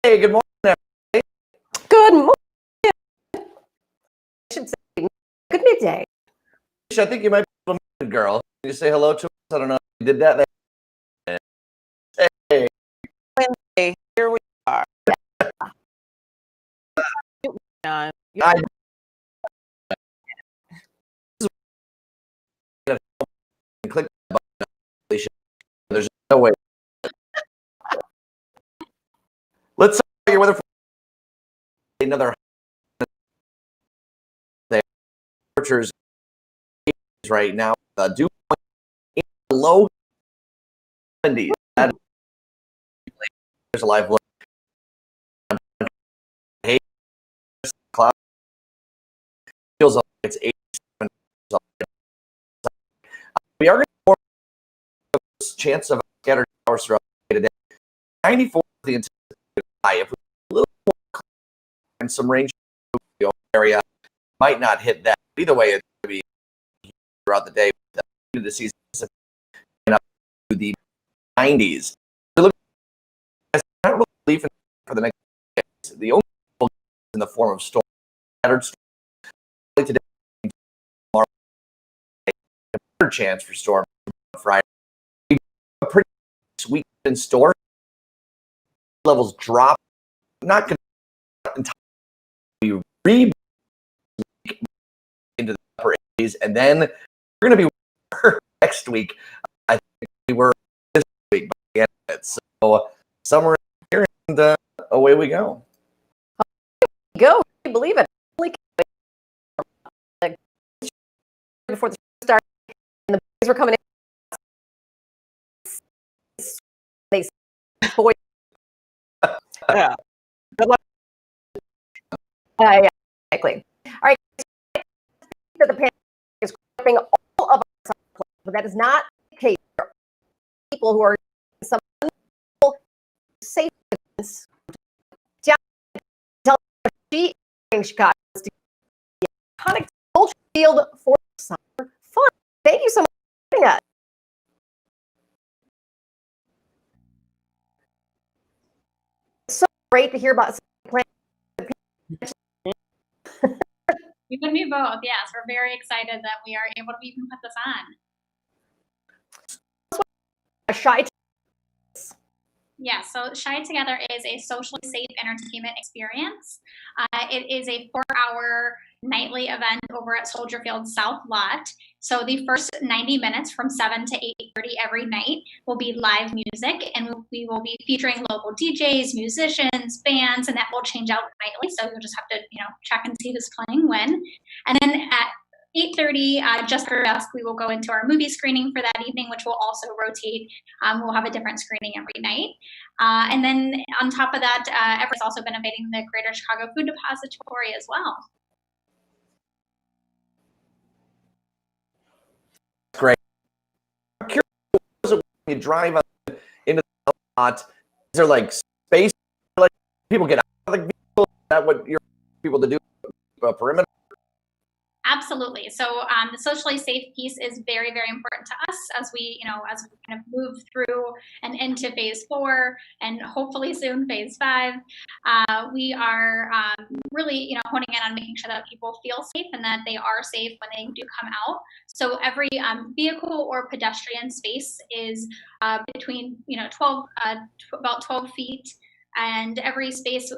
Hey, good morning, everybody. Good morning. I should say good midday. I think you might be a little girl. Can you say hello to us? I don't know if you did that. Hey. Wednesday, here we are. I click the button. There's no way. Let's talk about your weather for another temperatures right now. Dew point in the low 70s. There's a live look. Hey, cloud feels like it's 87. We are going to have a chance of scattered showers throughout the day today. 94 is the anticipated high. If we a little more and some rain in the area, might not hit that. Either way, it's going to be throughout the day. The season up to the 90s. So look, I don't really believe in for the next days. The only in the form of storm, scattered storm today, tomorrow, a better chance for storm on Friday. A pretty week in store. Levels drop. Not going to be re into the upper 80s, and then we're going to be next week. I think we were this week by the end of it. So summer here, and away we go. Go, I believe it. Before the show started, and the boys were coming in. They boy. Yeah. Good luck. Yeah, exactly. All right. The pandemic is gripping all of us, but that is not the case for people who are some safe distance. She in Chicago to the iconic culture field for summer fun. Thank you so much for doing that. So great to hear about plans. You and me both. Yes, we're very excited that we are able to even put this on. Shy. Yeah, so Shy Together is a socially safe entertainment experience. It is a 4-hour nightly event over at Soldier Field South Lot. So the first 90 minutes from 7 to 8:30 every night will be live music, and we will be featuring local DJs, musicians, bands, and that will change out nightly. So you'll just have to, check and see who's playing when. And then at 8:30, just after dusk, we will go into our movie screening for that evening, which will also rotate. We'll have a different screening every night. And then on top of that, Everett's also benefiting the Greater Chicago Food Depository as well. Great. I'm curious, when you drive into the lot, is there like space, like people get out of the vehicle? Is that what you're people to do? Perimeter? Absolutely. So the socially safe piece is very, very important to us as we kind of move through and into phase 4 and hopefully soon phase 5. We are really, honing in on making sure that people feel safe and that they are safe when they do come out. So every vehicle or pedestrian space is between, about 12 feet, and every space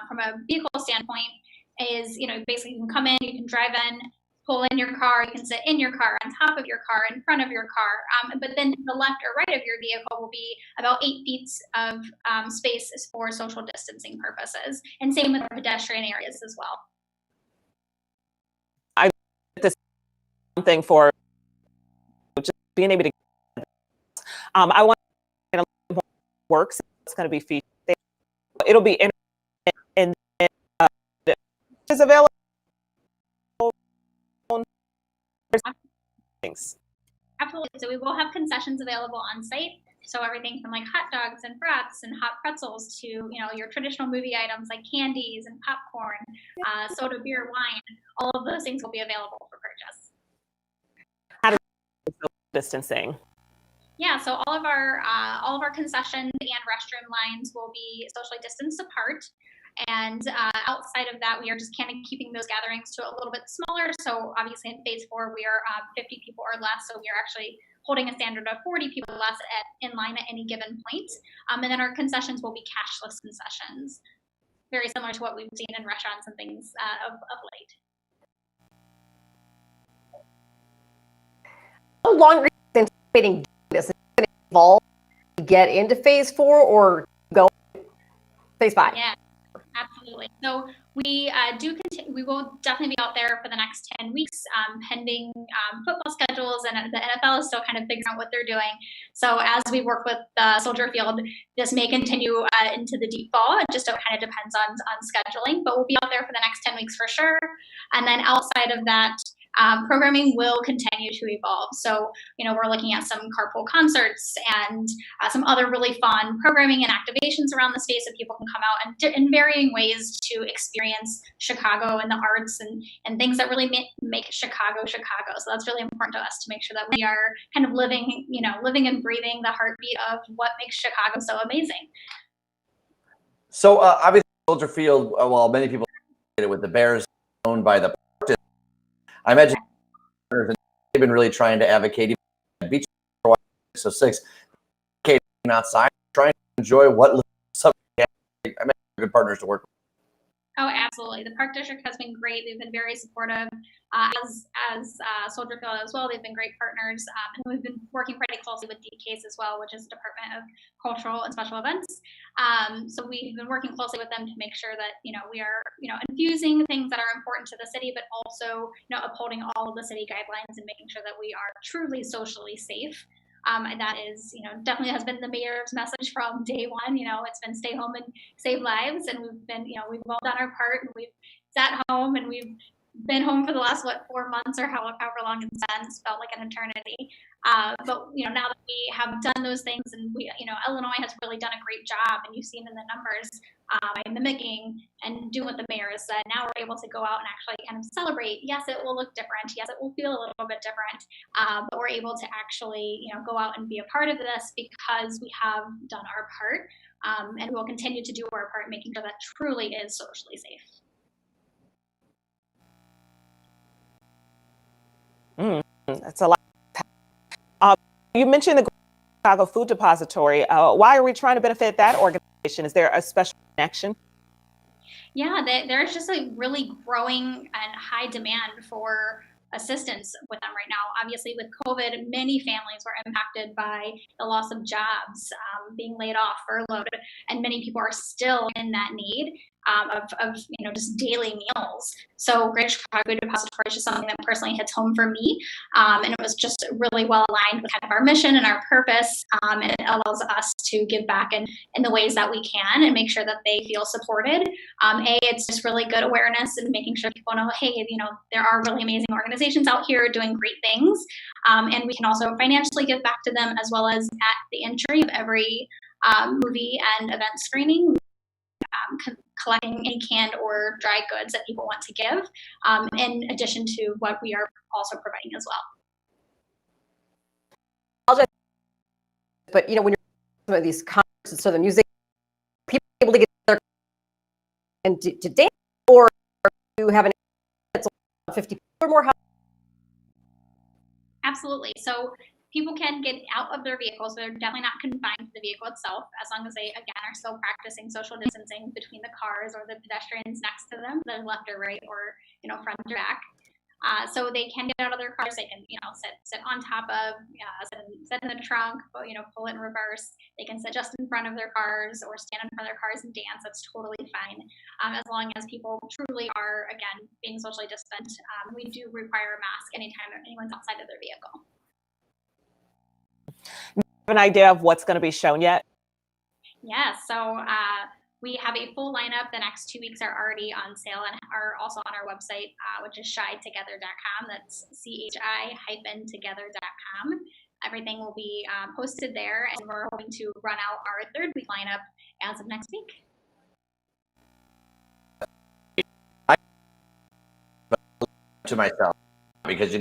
from a vehicle standpoint is, basically you can come in, you can drive in, pull in your car, you can sit in your car, on top of your car, in front of your car. But then to the left or right of your vehicle will be about 8 feet of space for social distancing purposes. And same with the pedestrian areas as well. I this something for just being able to. I want to works. It's going to be featured. It'll be in is available. Thanks. Absolutely. So we will have concessions available on site. So everything from like hot dogs and brats and hot pretzels to your traditional movie items like candies and popcorn, soda, beer, wine. All of those things will be available for purchase. How to social distancing? Yeah, so all of our concessions and restroom lines will be socially distanced apart. And outside of that, we are just kind of keeping those gatherings to a little bit smaller. So obviously in phase 4, we are 50 people or less. So we are actually holding a standard of 40 people less in line at any given point. And then our concessions will be cashless concessions, very similar to what we've seen in restaurants and things of late. How long are you anticipating this? Is it going to evolve to get into phase 4 or go phase 5? Yeah, absolutely. So we we will definitely be out there for the next 10 weeks, pending football schedules, and the NFL is still kind of figuring out what they're doing. So as we work with Soldier Field, this may continue into the deep fall. It just kind of depends on scheduling, but we'll be out there for the next 10 weeks for sure. And then outside of that, programming will continue to evolve. So, we're looking at some carpool concerts and some other really fun programming and activations around the state so people can come out and in varying ways to experience Chicago and the arts and things that really make Chicago, Chicago. So that's really important to us to make sure that we are kind of living and breathing the heartbeat of what makes Chicago so amazing. So obviously, Soldier Field, while many people associate it with the Bears, owned by the Park, I imagine they've been really trying to advocate beach 606, outside, trying to enjoy what some. I imagine good partners to work with. Oh, absolutely. The Park District has been great. They've been very supportive, as Soldier Field as well. They've been great partners, and we've been working pretty closely with DCASE as well, which is the Department of Cultural and Special Events. So we've been working closely with them to make sure that we are infusing things that are important to the city, but also upholding all of the city guidelines and making sure that we are truly socially safe. And that is, definitely has been the mayor's message from day one. It's been stay home and save lives. And we've been, we've all done our part, and we've sat home, and we've been home for the last, 4 months or however long it's been. It's felt like an eternity. But, now that we have done those things, and Illinois has really done a great job, and you've seen in the numbers by mimicking and doing what the mayor has said. Now we're able to go out and actually kind of celebrate. Yes, it will look different. Yes, it will feel a little bit different. But we're able to actually, go out and be a part of this because we have done our part. And we'll continue to do our part, making sure that truly is socially safe. That's a lot. You mentioned the Chicago Food Depository. Why are we trying to benefit that organization? Is there a special connection? Yeah, there's just a really growing and high demand for assistance with them right now. Obviously, with COVID, many families were impacted by the loss of jobs, being laid off, furloughed, and many people are still in that need of just daily meals. So Greater Chicago Food Depository is just something that personally hits home for me, and it was just really well aligned with kind of our mission and our purpose, and it allows us to give back in the ways that we can and make sure that they feel supported. It's just really good awareness and making sure people know, hey, there are really amazing organizations out here doing great things, and we can also financially give back to them, as well as at the entry of every movie and event screening, collecting any canned or dry goods that people want to give, in addition to what we are also providing as well. But when you're some of these concerts, so the music, people are able to get there and to dance, or you have an 50 or more. Absolutely. So people can get out of their vehicles. They're definitely not confined to the vehicle itself, as long as they, again, are still practicing social distancing between the cars or the pedestrians next to them, the left or right, or front or back. So they can get out of their cars. They can, sit on top of, sit in the trunk, pull it in reverse. They can sit just in front of their cars or stand in front of their cars and dance. That's totally fine, as long as people truly are, again, being socially distant. We do require a mask anytime anyone's outside of their vehicle. Do you have an idea of what's going to be shown yet? Yeah, so we have a full lineup. The next 2 weeks are already on sale and are also on our website, which is shytogether.com. That's CHI-together.com. Everything will be posted there, and we're hoping to run out our third week lineup as of next week. To myself, because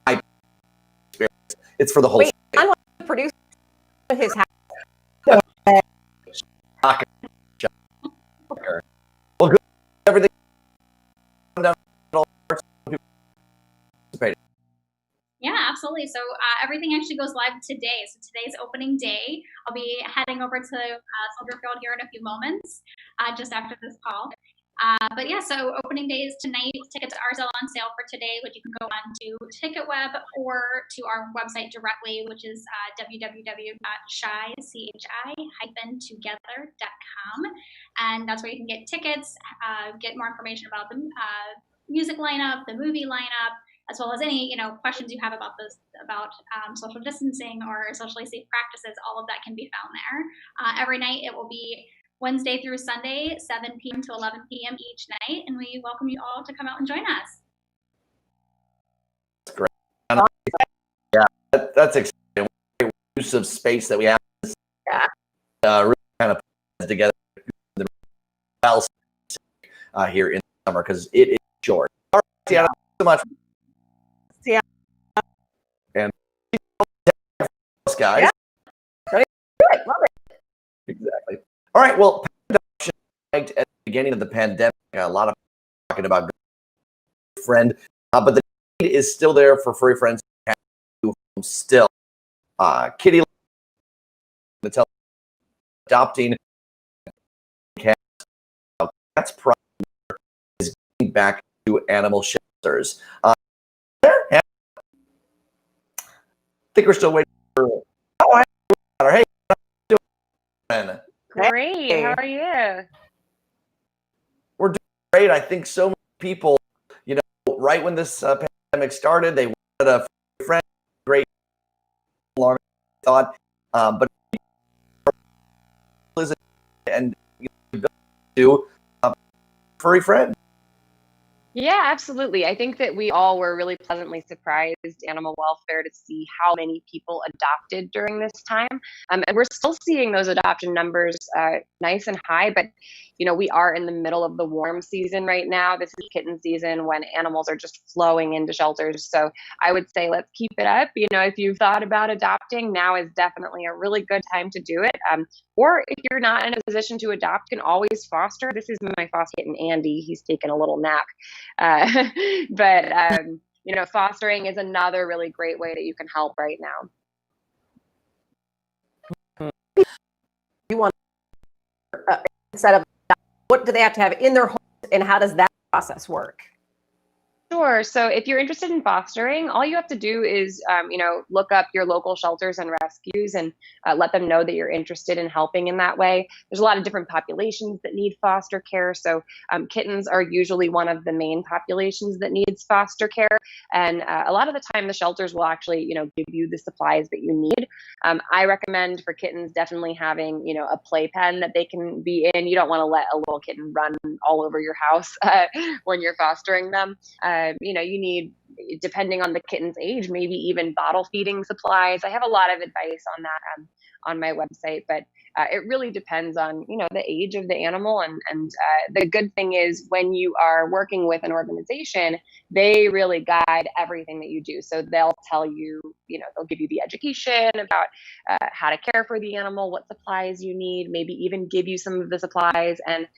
I experience it's for the whole. I'm one of the producers. everything actually goes live today. So today's opening day. I'll be heading over to Soldier Field here in a few moments, just after this call. But yeah, so opening day is tonight. Tickets are still on sale for today, which you can go on to TicketWeb or to our website directly, which is www.chi-together.com. And that's where you can get tickets, get more information about the music lineup, the movie lineup, as well as any questions you have about social distancing or socially safe practices. All of that can be found there. Every night it will be Wednesday through Sunday, 7 p.m. to 11 p.m. each night, and we welcome you all to come out and join us. That's great. Yeah, that's exciting. Great use of space that we have. Really kind of put together the here in the summer because it is short. All right, Tiana, thanks so much. Yeah. And guys. Yeah. Great. Love it. Exactly. All right. Well, at the beginning of the pandemic, a lot of people talking about friend, but the need is still there for furry friends still. Kitty, adopting cats. That's probably is getting back to animal shelters. I think we're still waiting for. Oh, hey, how you doing? Great. How are you? We're doing great. I think so many people, right when this pandemic started, they wanted a friend. Great, long thought, but and do furry friend. Yeah, absolutely. I think that we all were really pleasantly surprised, animal welfare, to see how many people adopted during this time. And we're still seeing those adoption numbers nice and high, but we are in the middle of the warm season right now. This is kitten season when animals are just flowing into shelters. So I would say let's keep it up. If you've thought about adopting, now is definitely a really good time to do it. Or if you're not in a position to adopt, can always foster. This is my foster kitten, Andy. He's taking a little nap. But fostering is another really great way that you can help right now. You want instead of what do they have to have in their homes, and how does that process work? Sure. So if you're interested in fostering, all you have to do is, look up your local shelters and rescues and let them know that you're interested in helping in that way. There's a lot of different populations that need foster care. So kittens are usually one of the main populations that needs foster care. And a lot of the time, the shelters will actually, give you the supplies that you need. I recommend for kittens definitely having, a playpen that they can be in. You don't want to let a little kitten run all over your house when you're fostering them. You need, depending on the kitten's age, maybe even bottle feeding supplies. I have a lot of advice on that on my website, but it really depends on, the age of the animal. And the good thing is when you are working with an organization, they really guide everything that you do. So they'll tell you, they'll give you the education about how to care for the animal, what supplies you need, maybe even give you some of the supplies. And,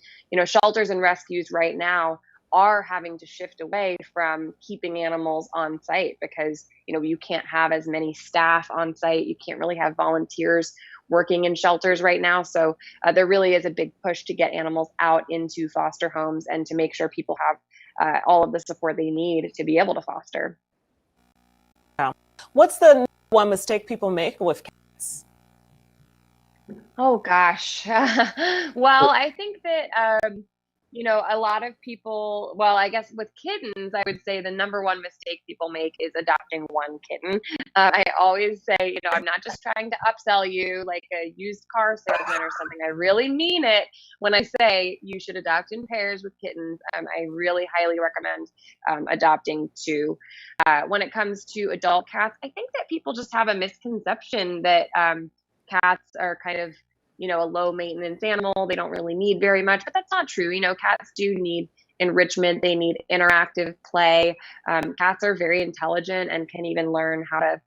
shelters and rescues right now are having to shift away from keeping animals on site because, you can't have as many staff on site. You can't really have volunteers working in shelters right now. So there really is a big push to get animals out into foster homes and to make sure people have all of the support they need to be able to foster. What's the one mistake people make with cats? Oh, gosh. Well, I think that, a lot of people, well, I guess with kittens, I would say the number one mistake people make is adopting one kitten. I always say, I'm not just trying to upsell you like a used car salesman or something. I really mean it when I say you should adopt in pairs with kittens. I really highly recommend adopting two. When it comes to adult cats, I think that people just have a misconception that cats are kind of a low maintenance animal. They don't really need very much, but that's not true. Cats do need enrichment. They need interactive play. Cats are very intelligent and can even learn how to,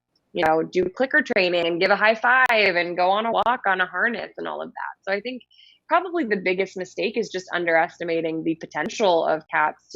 do clicker training and give a high five and go on a walk on a harness and all of that. So I think probably the biggest mistake is just underestimating the potential of cats to